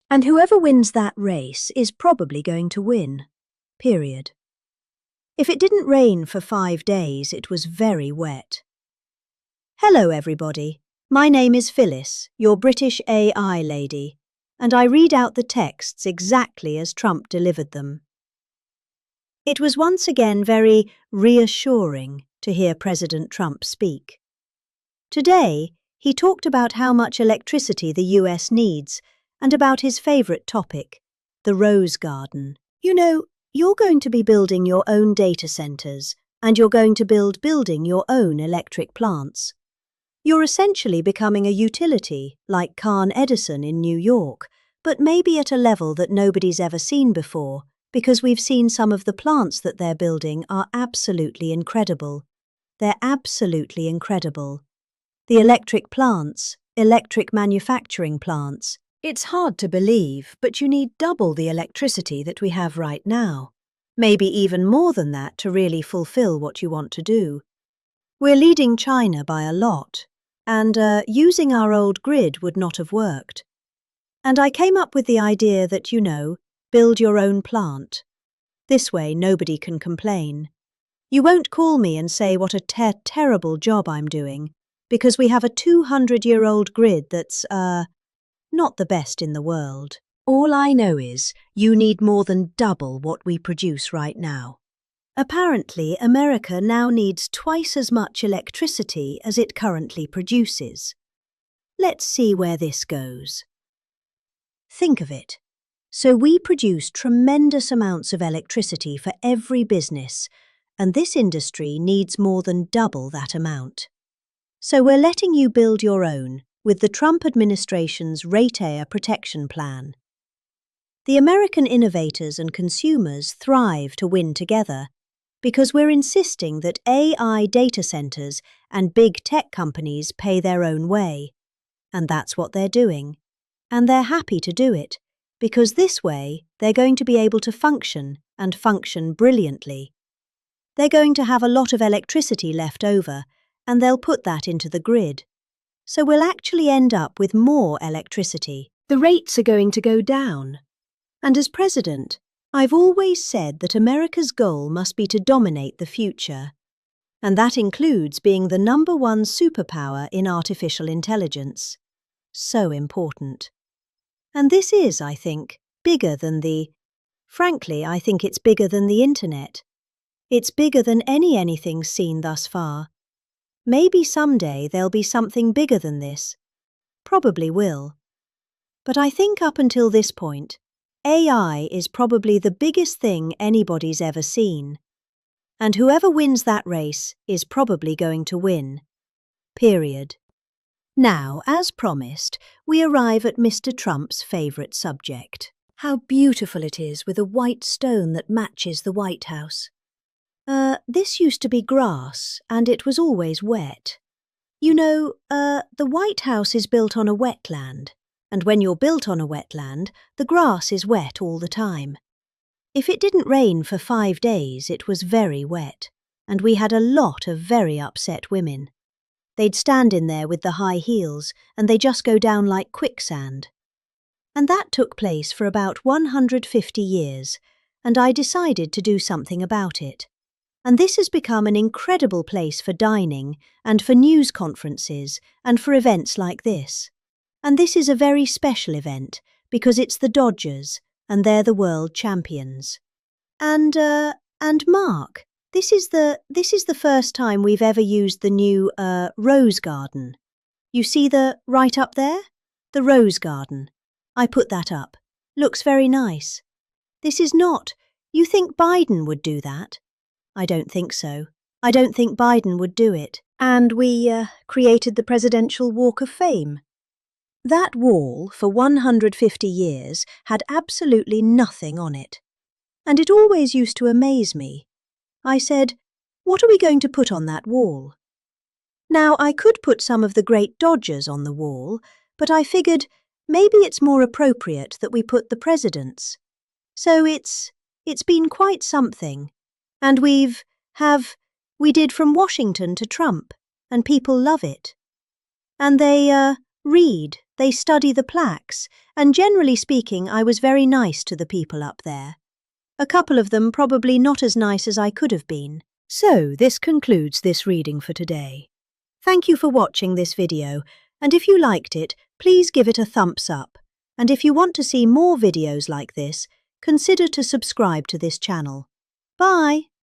And whoever wins that race is probably going to win. Period. If it didn't rain for 5 days, it was very wet. Hello, everybody. My name is Phyllis, your British AI lady, and I read out the texts exactly as Trump delivered them. It was once again very reassuring to hear President Trump speak. Today, he talked about how much electricity the US needs and about his favourite topic, the Rose Garden. You know, you're going to be building your own data centres and you're going to building your own electric plants. You're essentially becoming a utility like Con Edison in New York, but maybe at a level that nobody's ever seen before, because we've seen some of the plants that they're building are absolutely incredible. They're absolutely incredible. The electric plants, electric manufacturing plants. It's hard to believe, but you need double the electricity that we have right now. Maybe even more than that to really fulfill what you want to do. We're leading China by a lot, and using our old grid would not have worked. And I came up with the idea that, build your own plant. This way nobody can complain. You won't call me and say what a terrible job I'm doing, because we have a 200-year-old grid that's, not the best in the world. All I know is you need more than double what we produce right now. Apparently, America now needs twice as much electricity as it currently produces. Let's see where this goes. Think of it. So we produce tremendous amounts of electricity for every business, and this industry needs more than double that amount. So we're letting you build your own with the Trump administration's Ratepayer Protection Plan. The American innovators and consumers thrive to win together because we're insisting that AI data centers and big tech companies pay their own way. And that's what they're doing. And they're happy to do it, because this way they're going to be able to function and function brilliantly. They're going to have a lot of electricity left over, and they'll put that into the grid. So we'll actually end up with more electricity. The rates are going to go down. And as president, I've always said that America's goal must be to dominate the future. And that includes being the #1 superpower in artificial intelligence. So important. And this is, I think, bigger than frankly, I think it's bigger than the internet. It's bigger than anything seen thus far. Maybe someday there'll be something bigger than this. Probably will. But I think up until this point, AI is probably the biggest thing anybody's ever seen. And whoever wins that race is probably going to win. Period. Now, as promised, we arrive at Mr. Trump's favourite subject. How beautiful it is with a white stone that matches the White House. This used to be grass, and it was always wet. The White House is built on a wetland, and when you're built on a wetland, the grass is wet all the time. If it didn't rain for 5 days, it was very wet, and we had a lot of very upset women. They'd stand in there with the high heels, and they just go down like quicksand. And that took place for about 150 years, and I decided to do something about it. And this has become an incredible place for dining and for news conferences and for events like this. And this is a very special event because it's the Dodgers and they're the world champions. And Mark, this is the first time we've ever used the new Rose Garden. You see right up there? The Rose Garden. I put that up. Looks very nice. This is not. You think Biden would do that? I don't think so. I don't think Biden would do it. And we created the Presidential Walk of Fame. That wall, for 150 years, had absolutely nothing on it. And it always used to amaze me. I said, what are we going to put on that wall? Now, I could put some of the great Dodgers on the wall, but I figured maybe it's more appropriate that we put the presidents. So it's been quite something. And we did from Washington to Trump, and people love it. And they read They study the plaques, and generally speaking, I was very nice to the people up there. A couple of them probably not as nice as I could have been. So, this concludes this reading for today. Thank you for watching this video, and if you liked it, please give it a thumbs up. And if you want to see more videos like this, consider to subscribe to this channel. Bye!